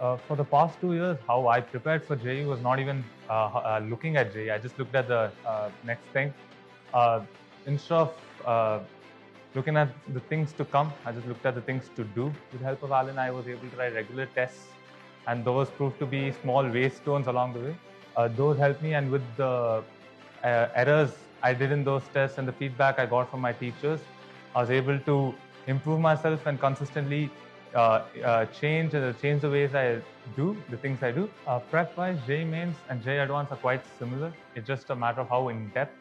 For the past 2 years, how I prepared for JEE was not even looking at JEE. I just looked at the next thing. Uh, Instead of looking at the things to come, I just looked at the things to do. With the help of Alan, I was able to write regular tests, and those proved to be small waystones along the way. Those helped me, and with the errors I did in those tests and the feedback I got from my teachers, I was able to improve myself and consistently change the ways I do the things I do. Prep-wise, JEE Mains and JEE Advanced are quite similar. It's just a matter of how in depth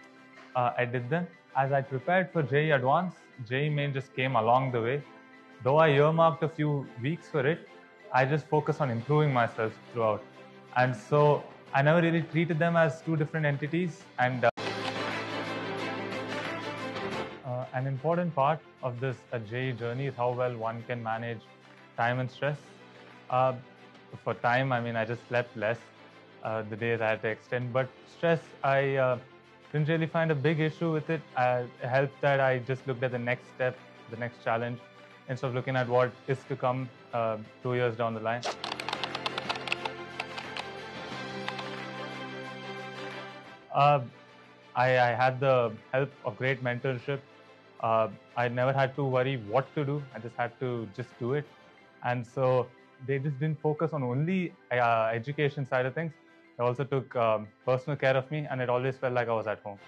I did them. As I prepared for JEE Advanced, JEE Main just came along the way. Though I earmarked a few weeks for it, I just focused on improving myself throughout. And so I never really treated them as two different entities. And an important part of this JEE journey is how well one can manage time and stress. Uh, for time, I mean, I just slept less the days I had to extend. But stress, I didn't really find a big issue with it. It helped that I just looked at the next step, the next challenge, instead of looking at what is to come 2 years down the line. Uh, I had the help of great mentorship. I never had to worry what to do. I just had to just do it. And so they just didn't focus on only education side of things. They also took personal care of me, and it always felt like I was at home.